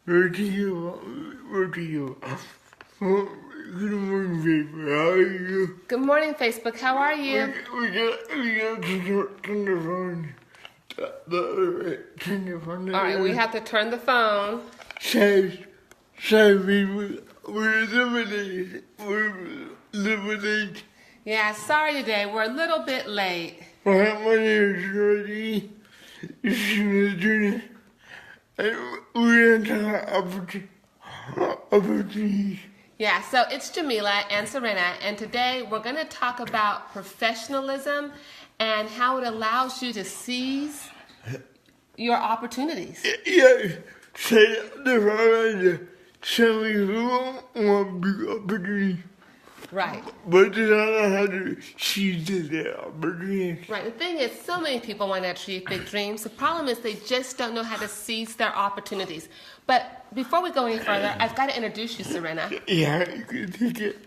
Where do you? Where do you? Well, good morning, baby. How are you? Good morning, Facebook. How are We, you? we got to turn the phone. Turn the phone. All right, we have to turn the phone. Sorry, we're eliminated. We're eliminated. Yeah, sorry today. We're a little bit late. My name is Roddy. This is Junior. And we're going to talk opportunities. Yeah, so it's Jamila and Serena, and today we're going to talk about professionalism and how it allows you to seize your opportunities. Yeah, say the phone. Some people want big opportunities. Right. But they don't know how to seize their opportunities. Right. The thing is, so many people want to achieve big dreams. The problem is they just don't know how to seize their opportunities. But before we go any further, I've got to introduce you, Serena. Yeah, you can take it.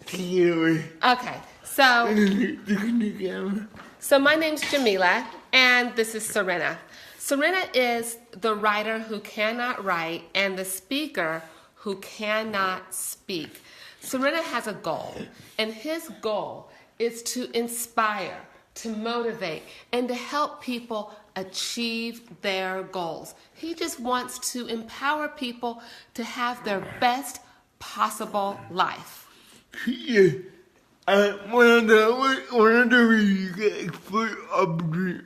Take it away. Okay. So The my name's Jamila, and this is Serena. Serena is the writer who cannot write and the speaker who cannot speak. Serena has a goal, and his goal is to inspire, to motivate, and to help people achieve their goals. He just wants to empower people to have their best possible life. Yeah. One of the ways you can exploit opportunity.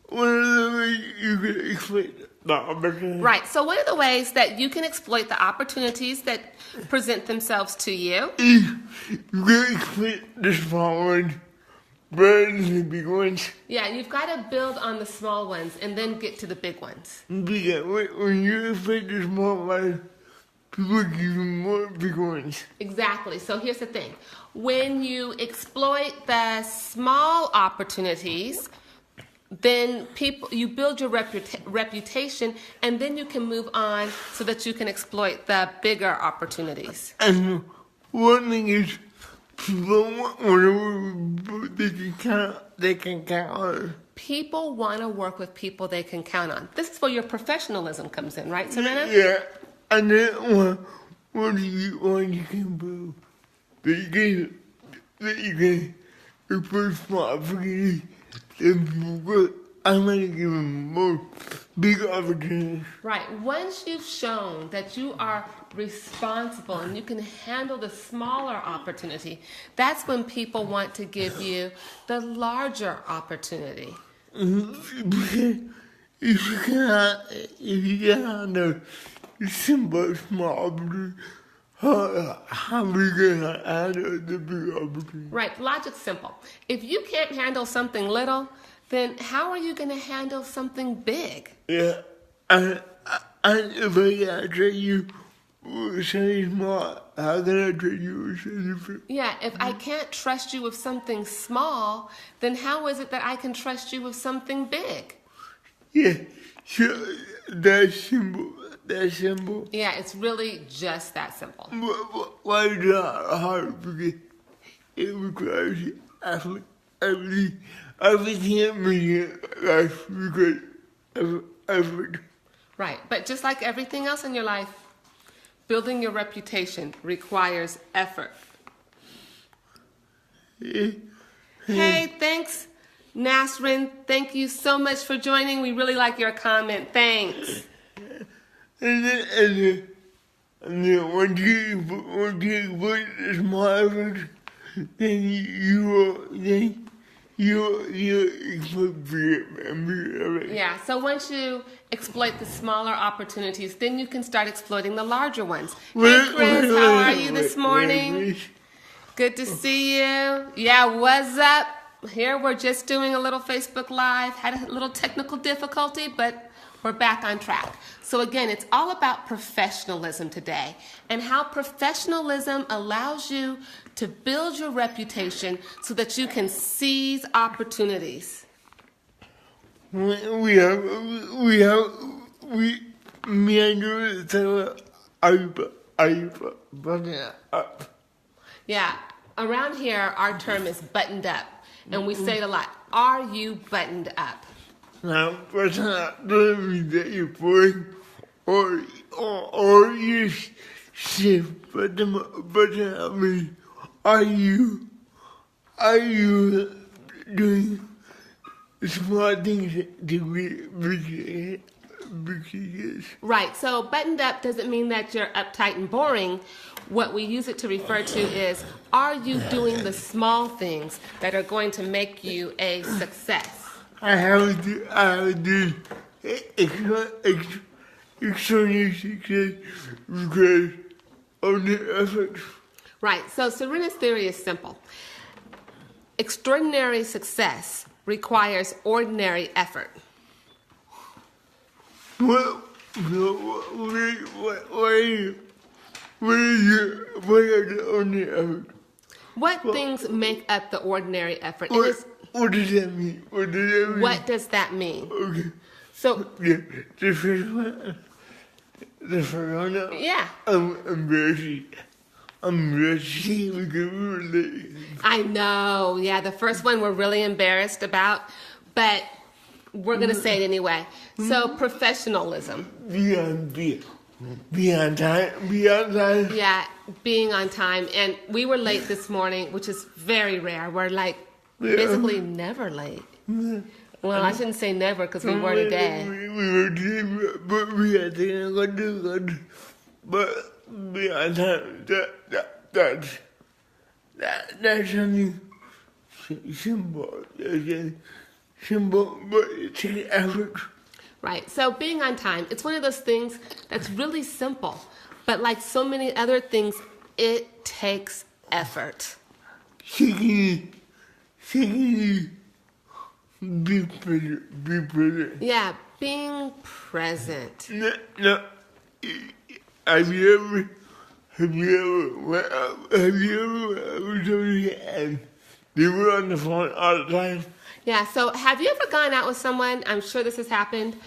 One of the ways you can exploit the opportunity. Right, so one of the ways that you can exploit the opportunities that present themselves to you, You can exploit the small ones rather than the big ones. yeah, you've got to build on the small ones and then get to the big ones. Because when you exploit the small ones, people give you more big ones. Exactly. So here's the thing. When you exploit the small opportunities, then you build your reputation, and then you can move on so that you can exploit the bigger opportunities. And one thing is, people want whatever they can count on. People want to work with people they can count on. This is where your professionalism comes in, right, Serena? Yeah, and then what you can prove that you can improve small opportunities, then people go, I'm going to give them more big opportunities. Right. Once you've shown that you are responsible and you can handle the smaller opportunity, that's when people want to give you the larger opportunity. Because if you cannot know simple small opportunity, how are we going to handle the big opportunity? Right. Logic's simple. If you can't handle something little, then how are you going to handle something big? Yeah, and if I can train you with something small, how can I train you with something big? Yeah, if I can't trust you with something small, then how is it that I can trust you with something big? Yeah, so that's simple. That's simple. Yeah, it's really just that simple. Why is that hard? Because it requires everything in life requires effort. Right, but just like everything else in your life, building your reputation requires effort. Yeah. Hey, thanks, Nasrin. Thank you so much for joining. We really like your comment. Thanks. And then once you put the small effort, then you expect bigger. Yeah, so once you exploit the smaller opportunities, then you can start exploiting the larger ones. Hey, Chris, how are you this morning? Good to see you. Yeah, what's up? Here we're just doing a little Facebook Live. Had a little technical difficulty, but we're back on track. So again, it's all about professionalism today and how professionalism allows you to build your reputation so that you can seize opportunities. Me and you tell button up. Yeah, around here, our term is buttoned up. And we say it a lot. Are you buttoned up? Now, that's not doesn't mean that you're boring or you shift, but I mean, are you doing small things to be because Right. So buttoned up doesn't mean that you're uptight and boring. What we use it to refer to is, are you doing the small things that are going to make you a success? I have to extraordinary success because of the effort. Right. So Serena's theory is simple. Extraordinary success requires ordinary effort. What are the only effort? What things make up the ordinary effort? And it's- What does that mean? What does that mean? what does that mean? Okay. So, Yeah, the first one. yeah. I'm embarrassing because we were late. I know. Yeah, the first one we're really embarrassed about, but we're going to say it anyway. So, professionalism. Beyond time. Yeah, being on time. And we were late this morning, which is very rare. We're like basically never late. Well, I shouldn't say never because we were today. We were today, but we had to go. But beyond time, that's something simple. Simple, but it takes effort. Right. So being on time, it's one of those things that's really simple. But like so many other things, it takes effort. Secondly, be present. Yeah, being present. No, have you ever went with somebody and they were on the phone all the time? Yeah, so have you ever gone out with someone, I'm sure this has happened,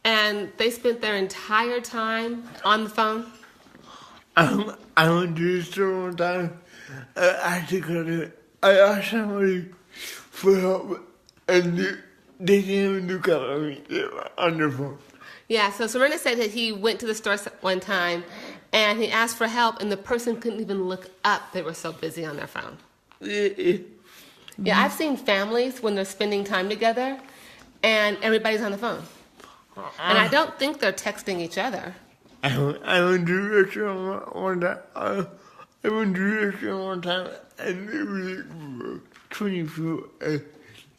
and they spent their entire time on the phone? I went to the store one time. I asked somebody for help, and they didn't even look at me. They were on their phone. Yeah, so Serena said that he went to the store one time, and he asked for help, and the person couldn't even look up. They were so busy on their phone. Yeah, I've seen families when they're spending time together, and everybody's on the phone. And I don't think they're texting each other. I went to a restaurant one time. I went to a restaurant one time, and there was 20 people, and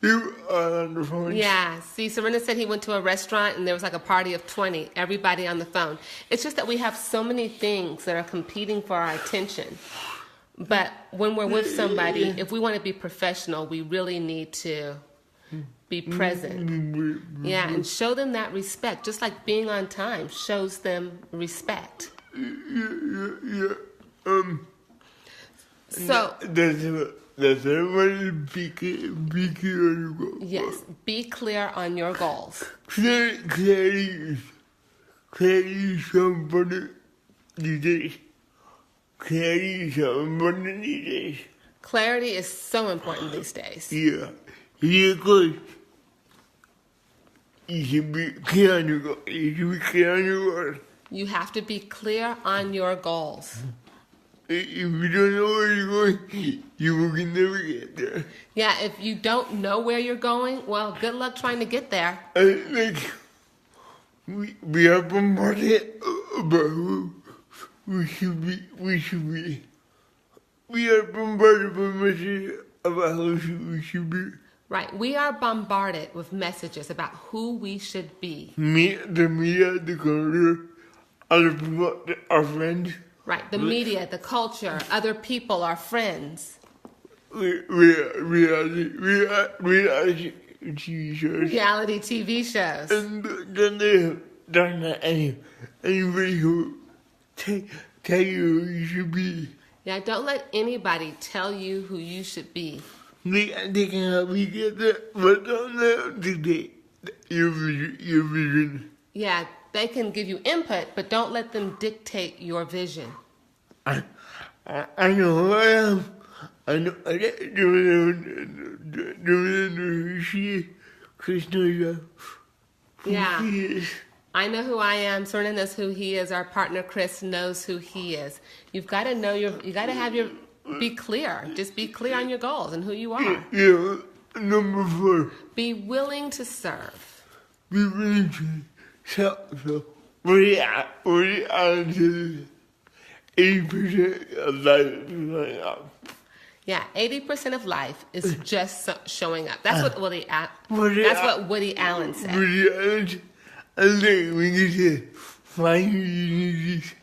they were all on the phone. Yeah, see, Serena said he went to a restaurant, and there was like a party of 20, everybody on the phone. It's just that we have so many things that are competing for our attention. But when we're with somebody, if we want to be professional, we really need to be present. Yeah, and show them that respect. Just like being on time shows them respect. Yeah. So, That's everybody be clear on your goals. yes, be clear on your goals. Clarity is so important these days. Clarity is so important these days. Clarity is so important these days. Yeah, because you should be clear on your goals. You should be clear on your goals. You have to be clear on your goals. If you don't know where you're going, you will never get there. Yeah, if you don't know where you're going, well, good luck trying to get there. Like, we are bombarded about who we should be. We are bombarded by messages about who we should be. Right, we are bombarded with messages about who we should be. The media, the culture, other people, our friends. Right, the media, the culture, other people, our friends. Reality TV shows. Reality TV shows. And then they're not anybody who tell you who you should be. Yeah, don't let anybody tell you who you should be. They can help you get there, but don't let them dictate your vision. Yeah, they can give you input, but don't let them dictate your vision. I know who I am. I know who she is. Chris knows who Yeah. he is. I know who I am. Serena knows who he is. Our partner Chris knows who he is. You've got to know you got to have be clear. Just be clear on your goals and who you are. Yeah, number 4. Be willing to serve. Be willing to so Woody Allen says 80% of life is showing up. Yeah, 80% of life is just showing up. That's what Woody Allen said. Woody Allen, I think we need to find your uniqueness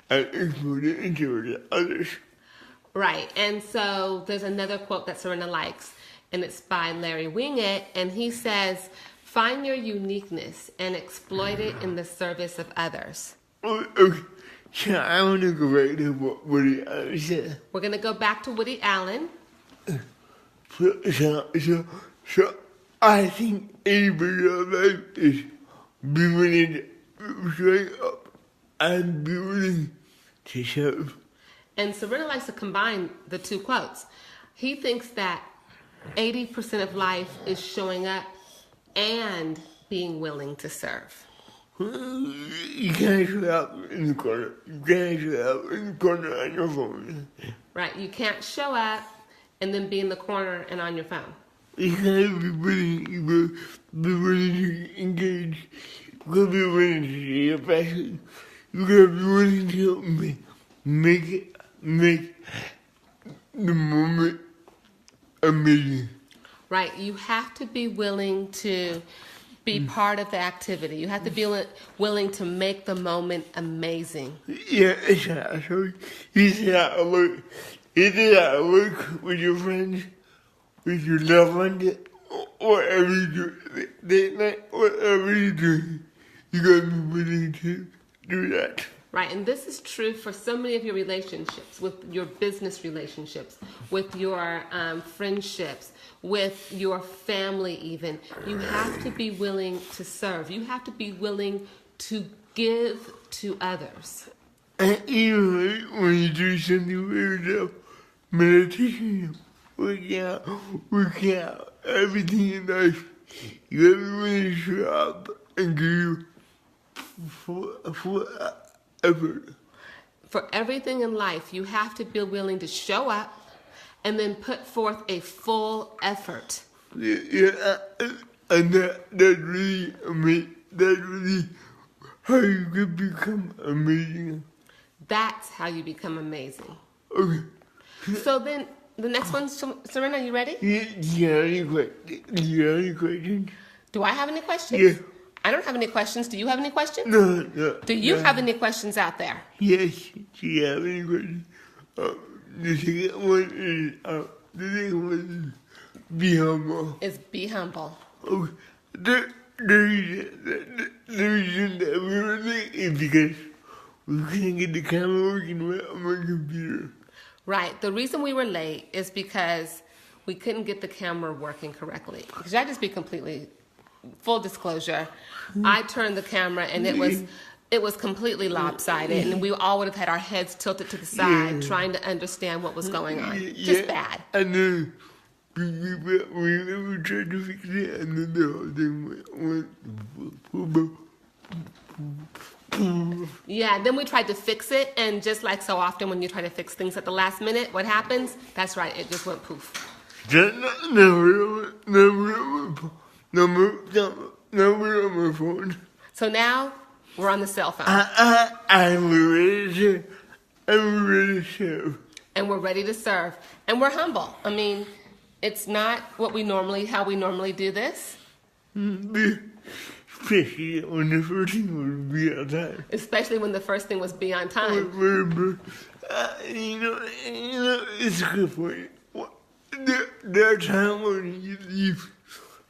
and export it into others. Right, and so there's another quote that Serena likes, and it's by Larry Winget, and he says, find your uniqueness and exploit it in the service of others. Okay, so I want to go back to what Woody Allen said. We're going to go back to Woody Allen. So I think 80% of life is be willing to show up and be willing to serve. And Serena likes to combine the two quotes. He thinks that 80% of life is showing up and being willing to serve. You can't show up in the corner. You can't show up in the corner on your phone. Right, you can't show up and then be in the corner and on your phone. You gotta be willing. You gotta be willing to engage. You gotta be willing to see your passion. You gotta be willing to make the moment amazing. Right, you have to be willing to be part of the activity. You have to be willing to make the moment amazing. Yeah, exactly. It's not work. It's not work with your friends, with your loved ones, whatever you do. Whatever you do, you gotta be willing to do that. Right, and this is true for so many of your relationships, with your business relationships, with your friendships, with your family even. You have to be willing to serve. You have to be willing to give to others. And even when you do something for yourself, meditation, working out, everything in life, you have to be willing to show up and give full effort. For everything in life, you have to be willing to show up and then put forth a full effort. Yeah, and that's really amazing. That's really how you can become amazing. That's how you become amazing. Okay. So then, the next one, Serena, you ready? Yeah, any questions? Do I have any questions? Yeah. I don't have any questions. Do you have any questions? No. Do you have any questions out there? Yes, do you have any questions? The second one is be humble. Is be humble. Okay. The reason that we were late is because we couldn't get the camera working on my computer. Right. The reason we were late is because we couldn't get the camera working correctly. Should I just be completely, full disclosure, I turned the camera and it was completely lopsided, and we all would have had our heads tilted to the side trying to understand what was going on. Just bad. And then we tried to fix it, and then the whole thing went. Yeah, then we tried to fix it, and just like so often when you try to fix things at the last minute, what happens? That's right, it just went poof. Number on my phone. So now we're on the cell phone. I'm ready to serve. And we're ready to serve. And we're humble. I mean, it's not how we normally do this. Especially when the first thing would be on time. Especially when the first thing was be on time. It's a good point. There are times when you leave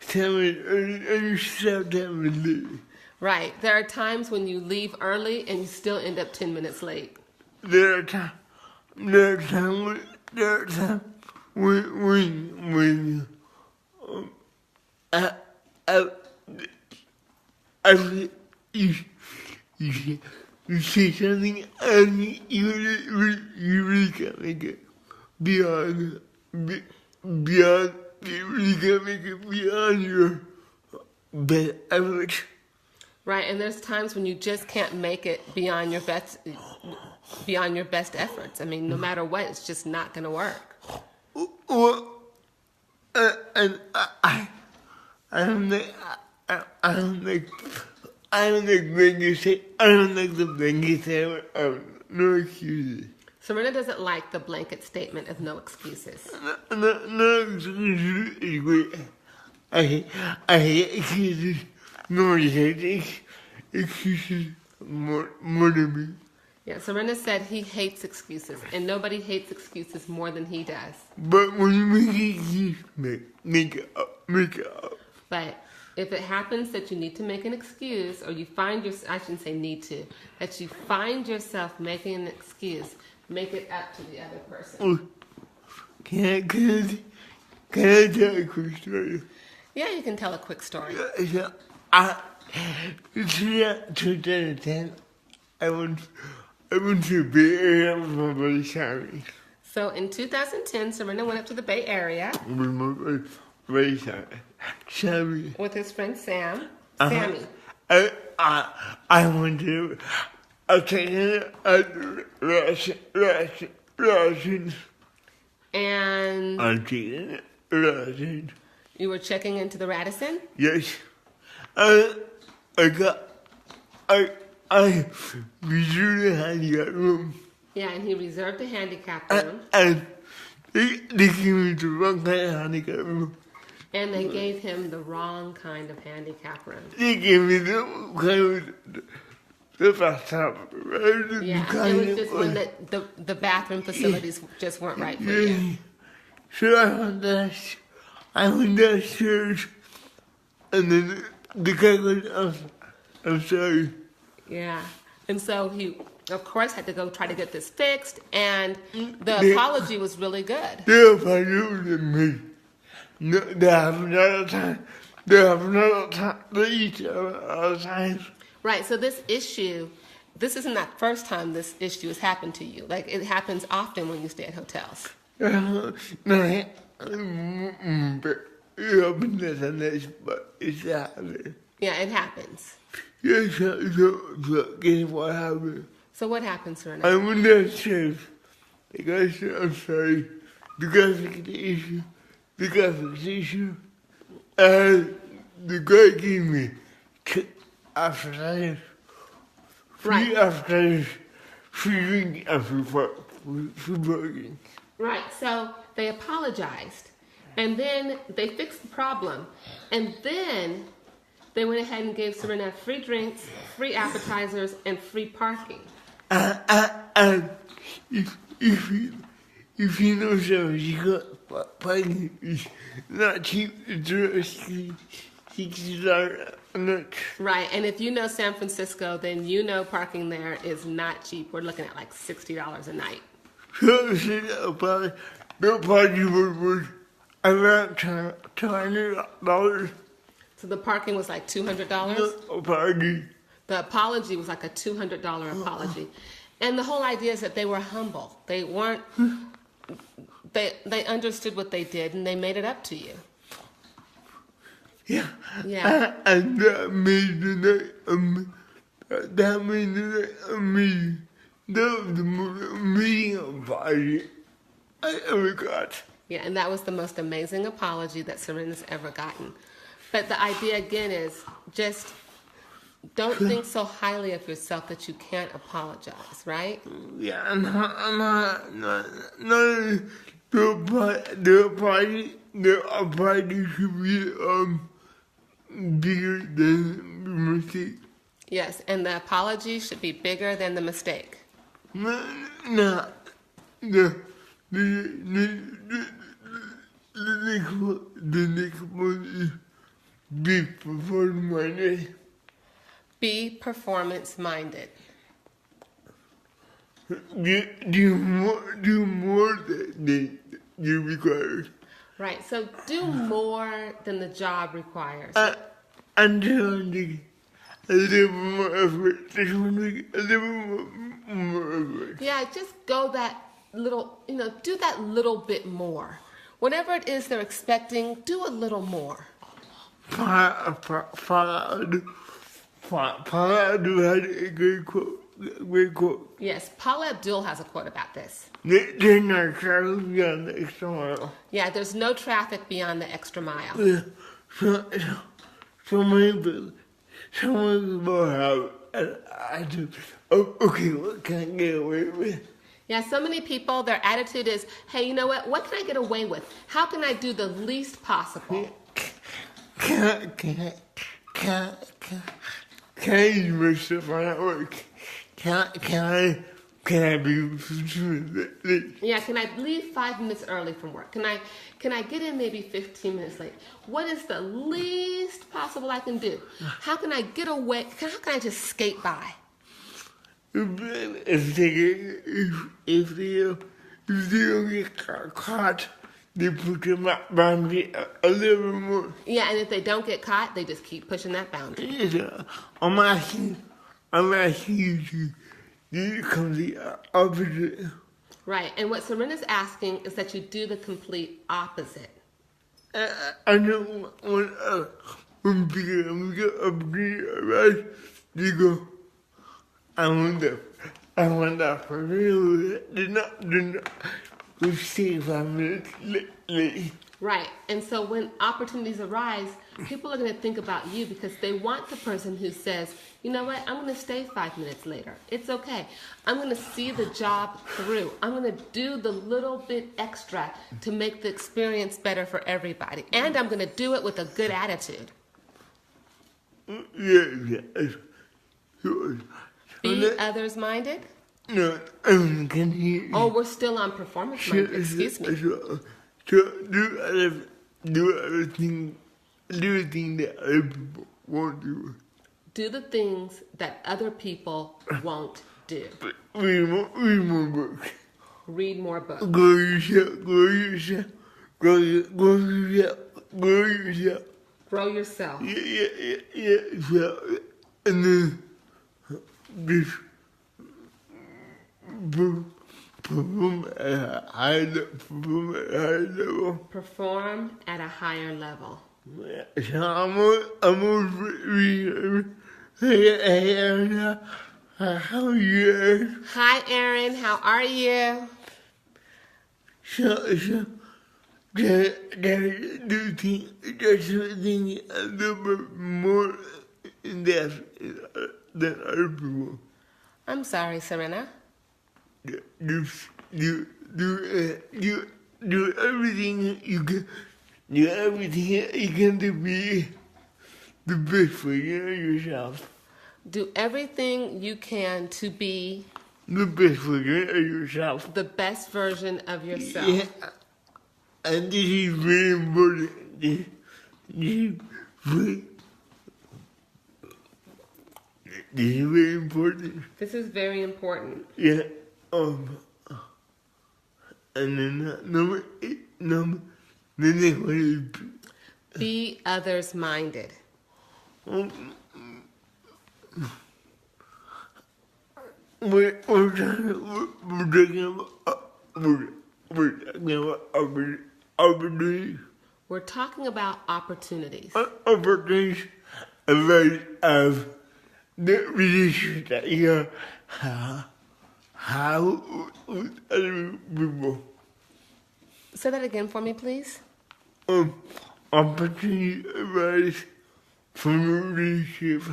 10 minutes early and you still 10 minutes late. Right. There are times when you leave early and you still end up 10 minutes late. There are times when you say something and you really can't make it beyond you really can't make it beyond your best efforts. Right, and there's times when you just can't make it beyond your best efforts. I mean, no matter what, it's just not going to work. Well, and I don't think the blanket statement of no excuses. Serena doesn't like the blanket statement of no excuses. No excuses is great. I hate excuses. Nobody hates excuses more than me. Yeah, Serena said he hates excuses, and nobody hates excuses more than he does. But when you make an excuse, make it up. But if it happens that you need to make an excuse, or you find I shouldn't say need to, that you find yourself making an excuse, make it up to the other person. Can I tell a quick story? Yeah, you can tell a quick story. So, it's 2010. I went to the Bay Area with my buddy Sammy. So in 2010, Serena went up to the Bay Area With my buddy Sammy. with his friend Sammy. I went to. I taken lessons. And I'm taking lessons. you were checking into the Radisson? Yes. I reviewed the handicap room. Yeah, and he reserved a handicap room. And they gave me the wrong kind of handicap room. And they gave him the wrong kind of handicap room. They gave me the kind of the bathtub. Yeah, it was just one that the bathroom facilities just weren't right for you. So I went downstairs, and then the guy goes, I'm sorry. Yeah, and so he, of course, had to go try to get this fixed, and the apology was really good. They apologized me. No, they have another time. They have another time. They each have other times. Right, so this issue, this isn't the first time this issue has happened to you. Like, it happens often when you stay at hotels. No, but it's happening. Yeah, it happens. Yes, so guess what happened? So what happened, Serena? I went downstairs. The guy said, I'm sorry. The guy fixed the issue. And the guy gave me after that, free after free drink and free burgers. Right, so they apologized, and then they fixed the problem, and then they went ahead and gave Serena free drinks, free appetizers, and free parking. And if you know something, you got parking is not cheap. It's $60 a night. Right, and if you know San Francisco, then you know parking there is not cheap. We're looking at like $60 a night. So the party was around $200. So the parking was like $200? No party. The apology was like a $200 apology. And the whole idea is that they were humble. They weren't, they understood what they did and they made it up to you. Yeah. Yeah. And that made the night amazing. That was the most amazing apology I ever got. Yeah, and that was the most amazing apology that Serena's ever gotten. But the idea again is just don't think so highly of yourself that you can't apologize, right? Yeah, the apology should be bigger than the mistake. Yes, and the apology should be bigger than the mistake. The next one is be performance-minded. Be performance-minded. Do more than you require. Right, so do more than the job requires. And a little more effort. A little more effort. Yeah, just go that little, do that little bit more. Whatever it is they're expecting, do a little more. Paula Abdul had a great quote. Great quote. Yes, Paula Abdul has a quote about this. There's no travel beyond the extra mile. Yeah, there's no traffic beyond the extra mile. Yeah. So many people have an attitude. Oh, okay, what can I get away with? Yeah, so many people, their attitude is, hey, you know what? What can I get away with? How can I do the least possible? Can I use my stuff on at work? Can I be 15 minutes late? Yeah, can I leave 5 minutes early from work? Can I get in maybe 15 minutes late? What is the least possible I can do? How can I get away? How can I just skate by? If they don't get caught, they put them boundary a little bit more. Yeah, and if they don't get caught, they just keep pushing that boundary. Yes, I'm asking you to come the opposite. Right, and what Serena's asking is that you do the complete opposite. I know when people get upgrade, they go, I want that for real. They're not stay 5 minutes late. Right, and so when opportunities arise, people are going to think about you because they want the person who says, you know what, I'm going to stay 5 minutes later. It's okay. I'm going to see the job through. I'm going to do the little bit extra to make the experience better for everybody. And I'm going to do it with a good attitude. Yeah. Sure. Be others minded? No, I can hear you. Oh, we're still on performance minded. Excuse me. So do everything that other people won't do. Do the things that other people won't do. Read more books. Read more books. Grow yourself. Grow yourself. Yeah. So, and then just perform at a high level. Perform at a higher level. So I'm reading. Hey, Aaron, how are you? Hi, Aaron. How are you? So, do think that's something a little bit more in depth than other people. I'm sorry, Serena. Do everything you can. Do everything you can to be the best version of yourself. Do everything you can to be The best version of yourself. the best version of yourself. Yeah. And this is very important. This is very important. This is very important. Yeah. And then the next one is Be others minded. we're talking about opportunities. We're talking about opportunities. Opportunities of the relationship that you have with other people. Say that again for me, please. Opportunities arise from a relationship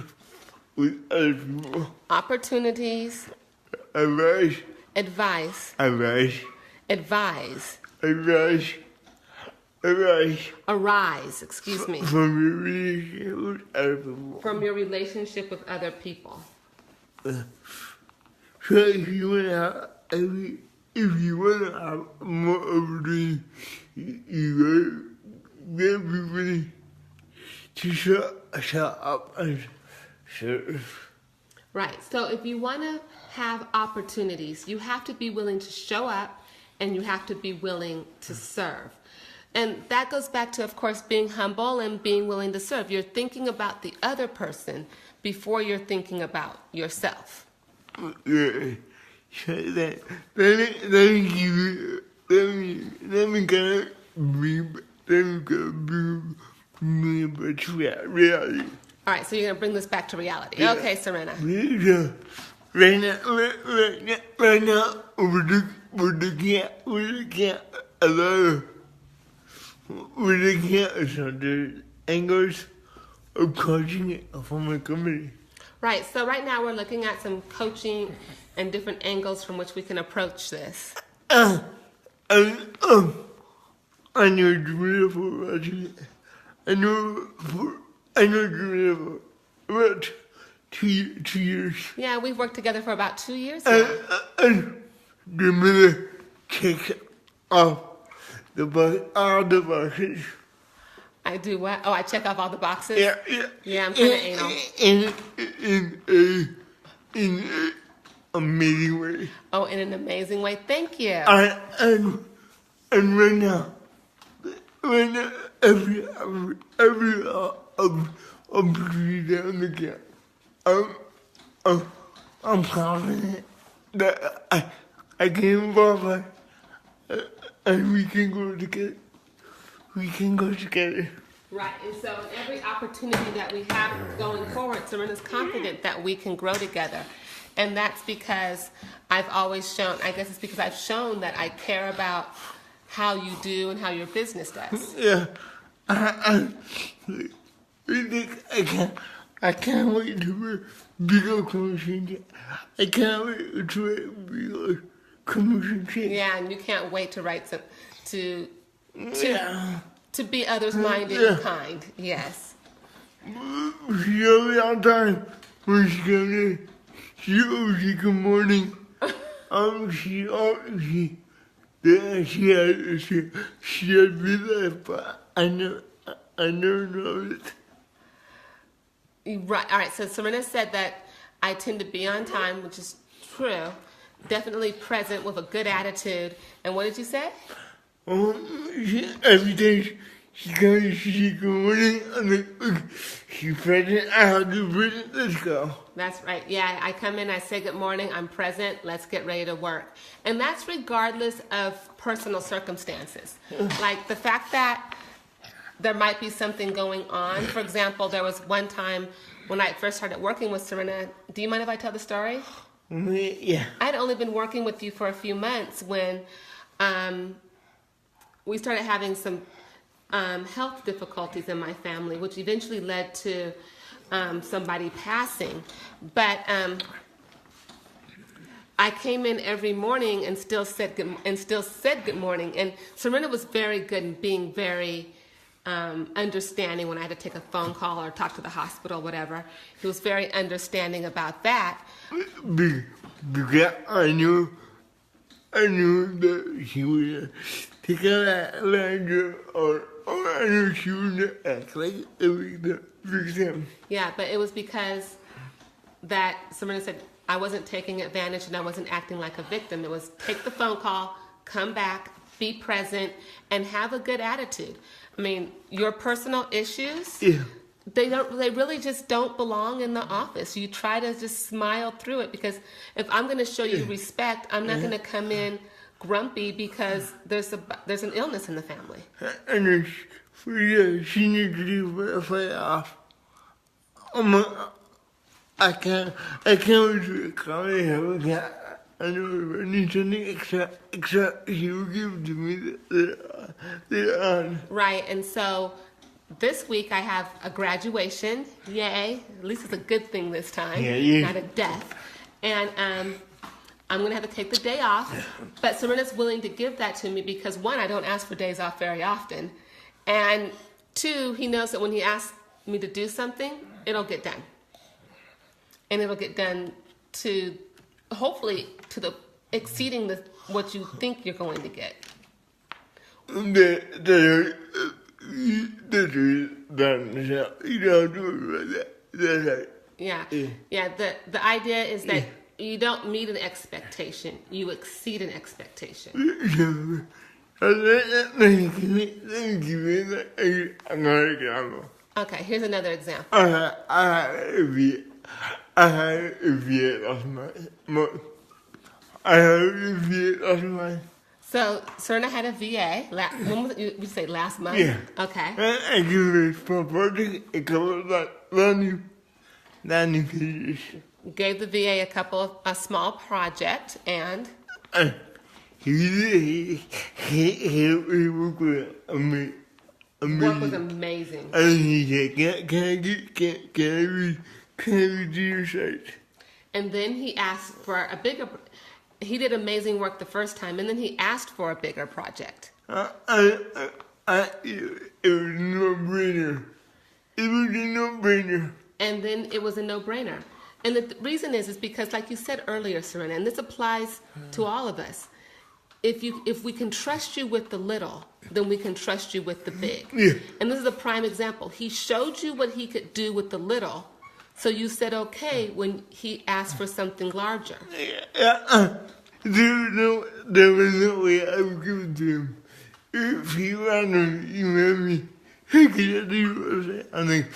with other people. Opportunities, Advice. arise, excuse me, From your relationship with other people. from your relationship with other people. So if you want to have more opportunities, you gotta be willing to shut up and serve. Right. So if you want to have opportunities, you have to be willing to show up and you have to be willing to serve. And that goes back to, of course, being humble and being willing to serve. You're thinking about the other person before you're thinking about yourself. Yeah. So let me kind of be virtual reality. All right, so you're going to bring this back to reality. Yeah. Okay, Serena. Yeah. Right now, we're looking at a lot of, we're looking at some of the angles of coaching it from a company. Right, so right now we're looking at some coaching and different angles from which we can approach this. I know Julia for watching it. I know Julia for about 2 years. Yeah, we've worked together for about 2 years now. And the minute check off all the boxes. I do what? Oh, I check off all the boxes? Yeah. Yeah, I'm kind of anal. In a amazing way. Oh, in an amazing way. Thank you. And right now, every opportunity down the gap, I'm confident that I can involve and we can go together. We can go together. Right, and so every opportunity that we have going forward, Serena's confident that we can grow together. And that's because I've always shown, I guess it's because I've shown that I care about how you do and how your business does. Yeah. I can't wait to be a commission. I can't wait to be a commission. Yeah, and you can't wait to write some, to be others minded Yeah. and kind. Yes. She always on time when she comes in. She always say good morning. She had been there, but I never noticed. Right. All right. So Serena said that I tend to be on time, which is true. Definitely present with a good attitude. And what did you say? Every day she comes, she says good morning. I'm like, okay, she's present. I have to present. Let's go. That's right. Yeah, I come in, I say good morning, I'm present, let's get ready to work. And that's regardless of personal circumstances. Like the fact that there might be something going on. For example, there was one time when I first started working with Serena. Do you mind if I tell the story? Yeah. I'd only been working with you for a few months when we started having some health difficulties in my family, which eventually led to somebody passing. But I came in every morning and still said good morning. And Serena was very good in being very understanding when I had to take a phone call or talk to the hospital, whatever. He was very understanding about that. Because I knew that she would take a ladder or I knew she would act like it was the victim. Yeah, but it was because that Serena said I wasn't taking advantage and I wasn't acting like a victim. It was take the phone call, come back, be present, and have a good attitude. I mean, your personal issues, Yeah. they really just don't belong in the office. You try to just smile through it, because if I'm going to show you respect, I'm not going to come in grumpy because there's an illness in the family. And then she needs to fight off. I can't wait to come and have a cat. I know if I need something extra she will give to me later on. Right, and so this week I have a graduation. Yay! At least it's a good thing this time, not a death. And I'm going to have to take the day off. But Serena's willing to give that to me because, one, I don't ask for days off very often. And two, he knows that when he asks me to do something, it'll get done. And it'll get done to, hopefully, to the exceeding what you think you're going to get. Yeah. The idea is that you don't meet an expectation; you exceed an expectation. Okay, here's another example. I had a Viet last night. So Serena had a VA. When was it? You say last month? Yeah. Okay. I give it for project a couple of learning pages. Gave the VA a small project, and He worked with amazing. work was amazing. And he said, can I read your site? And then he asked for a bigger. He did amazing work the first time, and then he asked for a bigger project. It was a no-brainer. It was a no-brainer. And then it was a no-brainer. And the reason is because, like you said earlier, Serena, and this applies to all of us. If we can trust you with the little, then we can trust you with the big. Yeah. And this is a prime example. He showed you what he could do with the little, so you said okay when he asked for something larger. There was no way I would give it to him. If he wanted to email me, he could do it. I'm like,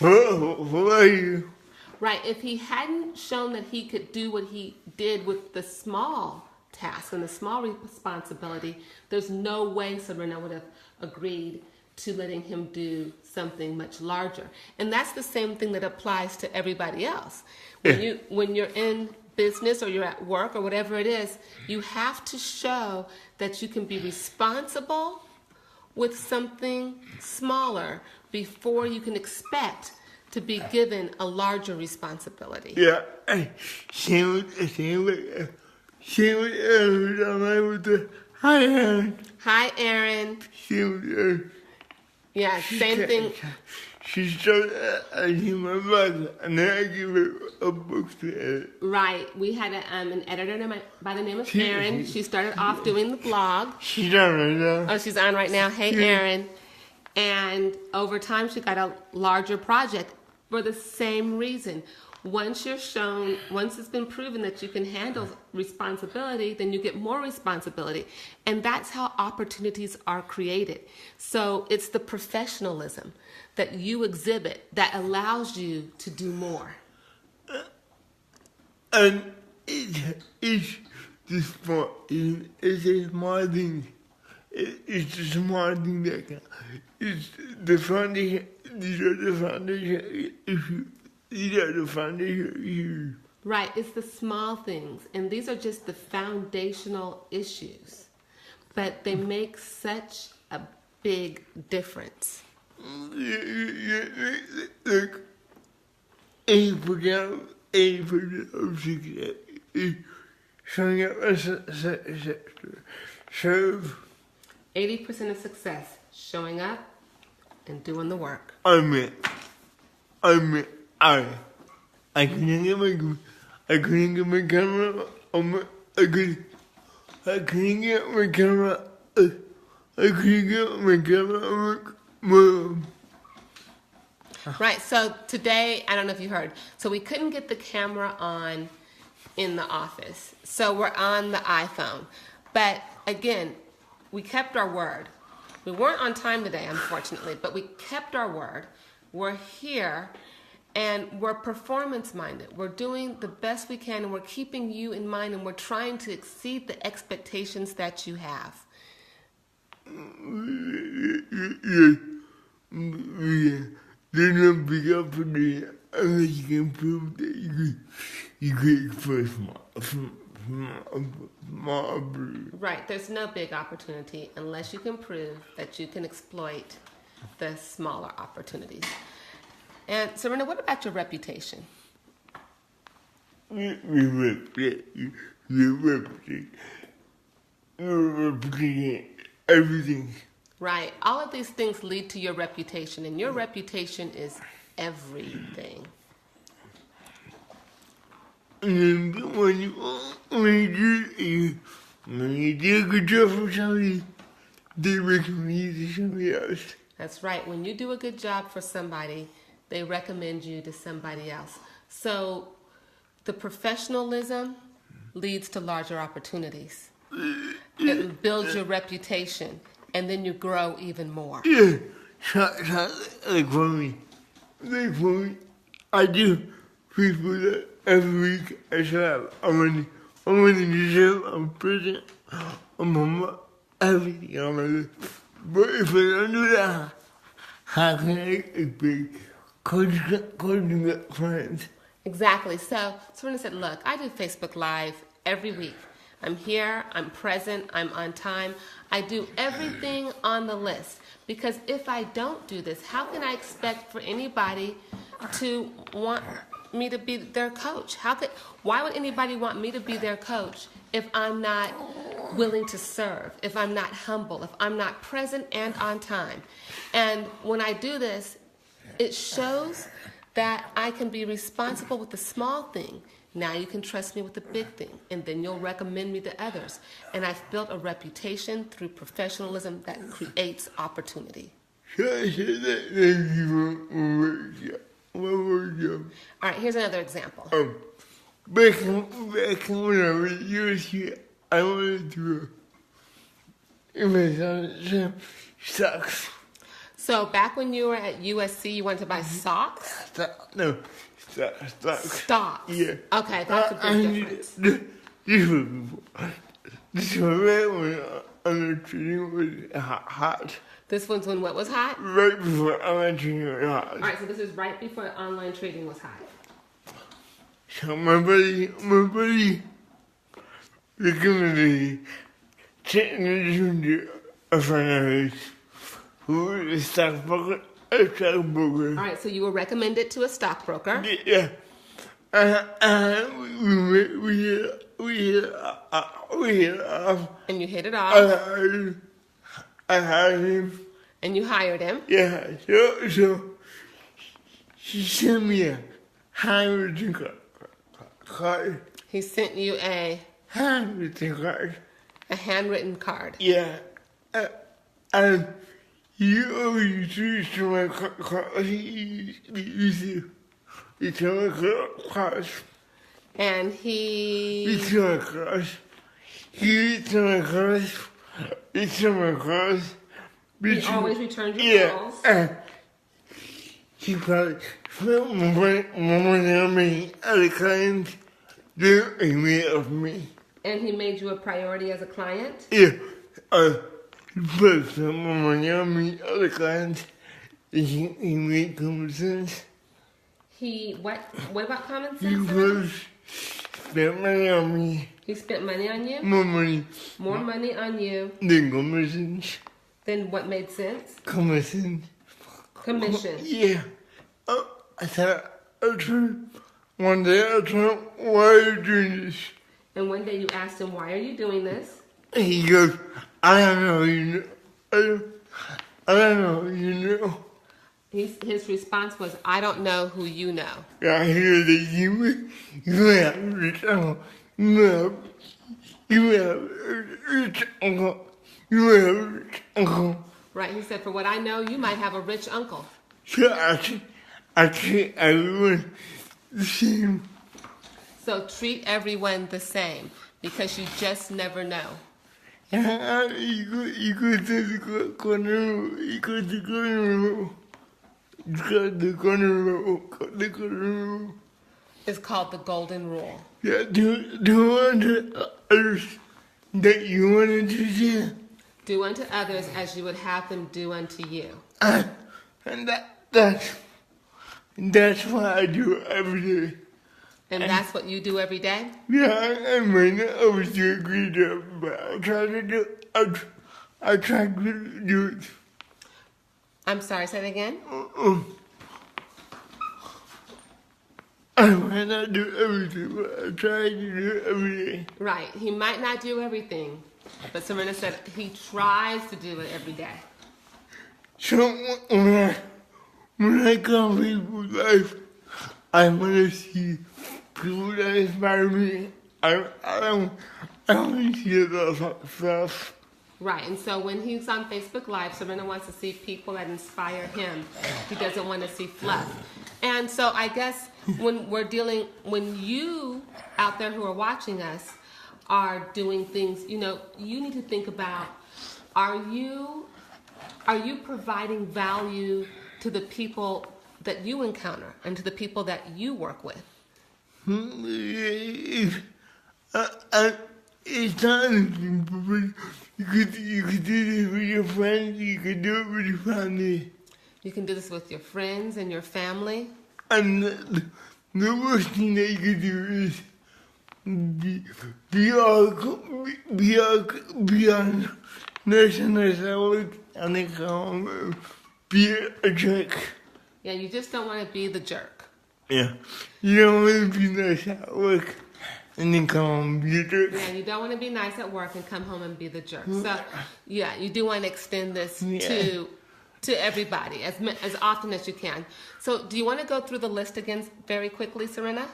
who are you? Right. If he hadn't shown that he could do what he did with the small task and the small responsibility, there's no way Serena would have agreed to letting him do something much larger. And that's the same thing that applies to everybody else. When you're in business or you're at work or whatever it is, you have to show that you can be responsible with something smaller before you can expect to be given a larger responsibility. Yeah, same with hi, Aaron. Hi, Aaron. Yeah, same thing. She started asking my mother, and then I give her a book to edit. Right. We had an editor by the name of Erin. She started off doing the blog. She's on right now. Oh, she's on right now. Hey, Erin. And over time, she got a larger project for the same reason. Once it's been proven that you can handle responsibility, then you get more responsibility. And that's how opportunities are created. So it's the professionalism that you exhibit that allows you to do more. And it's the smart, it's a smart thing. It's the smart thing that can. It's the foundation. These are the foundation issues. These are the foundation issues. Right. It's the small things, and these are just the foundational issues, but they make such a big difference. Look, 80% of success is showing up as a serve. 80% of success, showing up and doing the work. I couldn't get my camera on my, I couldn't get my camera on my. Right, so today, I don't know if you heard, so we couldn't get the camera on in the office. So we're on the iPhone. But again, we kept our word. We weren't on time today, unfortunately, but we kept our word. We're here, and we're performance-minded. We're doing the best we can, and we're keeping you in mind, and we're trying to exceed the expectations that you have. Yeah. There's no big opportunity unless you can prove that you could express small. Right, there's no big opportunity unless you can prove that you can exploit the smaller opportunities. And Serena, what about your reputation? Your reputation, everything. Right, all of these things lead to your reputation, and your reputation is everything. And then when you do a good job for somebody, they recommend you to somebody else. That's right. When you do a good job for somebody, they recommend you to somebody else. So the professionalism leads to larger opportunities. It builds your reputation, and then you grow even more. Yeah, like for me, I do people that every week I say I'm in the gym, I'm present, I'm everything on my list. But if I don't do that, how can I expect coaching up friends? Exactly. So Serena said, look, I do Facebook Live every week. I'm here, I'm present, I'm on time. I do everything on the list. Because if I don't do this, how can I expect for anybody to want me to be their coach? Why would anybody want me to be their coach if I'm not willing to serve, if I'm not humble, if I'm not present and on time? And when I do this, it shows that I can be responsible with the small thing. Now you can trust me with the big thing, and then you'll recommend me to others. And I've built a reputation through professionalism that creates opportunity. So I said that thank you for workshop. All right, here's another example. Back when I was USC, I wanted to invest on some stocks. So back when you were at USC, you wanted to buy socks? Stocks. Stocks. Yeah. Okay, that's a big difference. This was right when online trading was hot. This one's when what was hot? Right before online trading was hot. All right, so this is right before online trading was hot. So my buddy recommended taking to a friend of his who was a stockbroker. All right, so you were recommended to a stockbroker. Yeah. We hit off. And you hit it off. I hired him. And you hired him. Yeah. So he sent me a handwritten card. He sent you a Handwritten card. handwritten card. Yeah. And you always used to my card. He used to my cards. And he It's my cross. It's my cross. It's my cross. always returned your calls. Yeah. He probably spent more money on me other clients than he made of me. And he made you a priority as a client. Yeah. He put some more money on me other clients than he made common sense. What about common He sense? first spent money on me. He spent money on you? More money More money on you than common sense. than what made sense? Common sense. Commission. Yeah. I thought, one day I told him, why are you doing this? And one day you asked him, why are you doing this? And he goes, I don't know, you know. I don't know, you know. His response was, I don't know who you know. I hear that you have a rich uncle. You have a rich uncle. You have a rich uncle. Right, he said, for what I know, you might have a rich uncle. So I treat everyone the same. So treat everyone the same, because you just never know. You go to the corner, you go to the corner. The golden rule. It's called the golden rule. Yeah, do unto others that you wanted to do. Do unto others as you would have them do unto you. And that's what I do every day. And that's what you do every day? Yeah, I might not always do a great job, but I try to do it. I'm sorry, say that again? I might not do everything, but I try to do it every day. Right. He might not do everything, but Serena said he tries to do it every day. So when I come people's life, I want to see people that inspire me. I don't see those stuff. Right, and so when he's on Facebook Live, Serena wants to see people that inspire him. He doesn't want to see fluff. And so I guess when you out there who are watching us are doing things, you need to think about, are you providing value to the people that you encounter and to the people that you work with? it's not anything perfect. You could do this with your friends. You could do it with your family. You can do this with your friends and your family. And the worst thing that you could do is be on nice and nice at work and then come home and be a jerk. Yeah, you just don't want to be the jerk. Yeah. You don't want to be nice at work and then come home and be a jerk. Yeah, you don't want to be nice at work and come home and be the jerk. So, yeah, you do want to extend this to everybody as often as you can. So, do you want to go through the list again very quickly, Serena?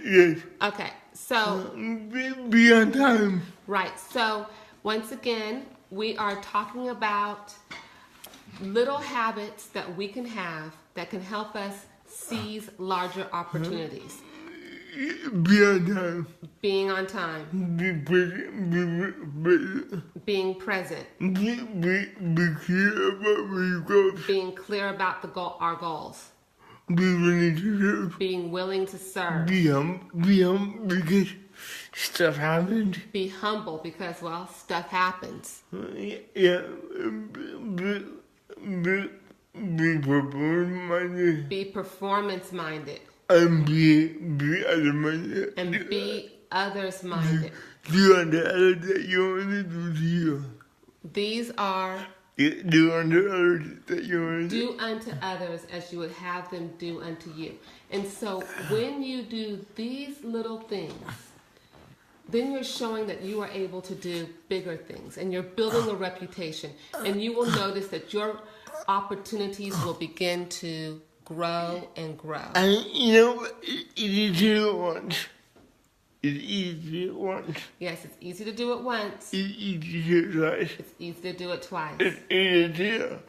Yes. Okay, so Be on time. right. So, once again, we are talking about little habits that we can have that can help us seize larger opportunities. Be on time. Being on time, Be present. being present, Be clear about where you go. being clear about our goals, Be willing to serve. being willing to serve, Be humble because stuff happens. be humble because, well, stuff happens, Yeah. Be performance-minded. be performance minded, And be other-minded. and be others minded. Do unto others that you want to do to you. These are Do unto others that you want to do. do unto others as you would have them do unto you. And so when you do these little things, then you're showing that you are able to do bigger things and you're building a reputation. And you will notice that your opportunities will begin to grow and grow. And you know, it's easy to do it once. It's easy to do it once. Yes, it's easy to do it once. It's easy to do it twice. It's easy to do it twice. It's easy to do it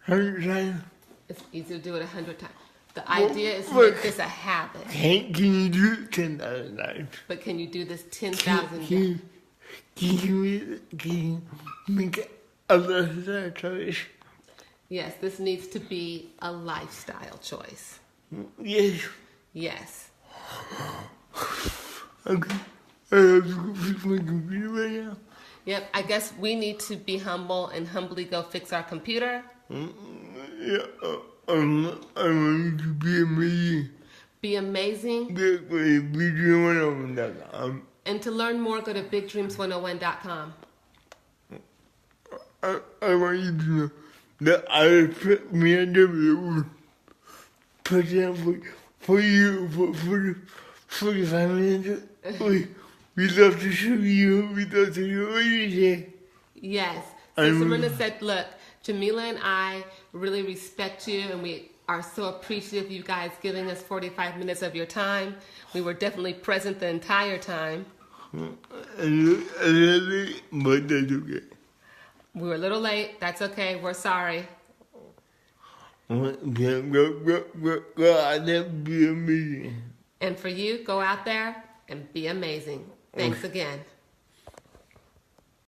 100 times. It's easy to do it 100 times. The idea is to make this a habit. Can you do it 10,000 times? But can you do this 10,000 times? Can you make a lifestyle choice? Yes, this needs to be a lifestyle choice. Yes. Yes. Okay. I have to go fix my computer right now. Yep, I guess we need to be humble and humbly go fix our computer. Yeah, I want to be amazing. Be amazing. That's why BigDream101.com. And to learn more, go to BigDreams101.com. I want you to know that I put me on the put down for you for 45 minutes. We love to show you. We love to hear what you say. Yes. So Serena said, look, Jamila and I really respect you, and we are so appreciative of you guys giving us 45 minutes of your time. We were definitely present the entire time. A little late, but that's okay. We were a little late. That's okay. We're sorry. Go out there, be amazing. And for you, go out there and be amazing. Thanks again.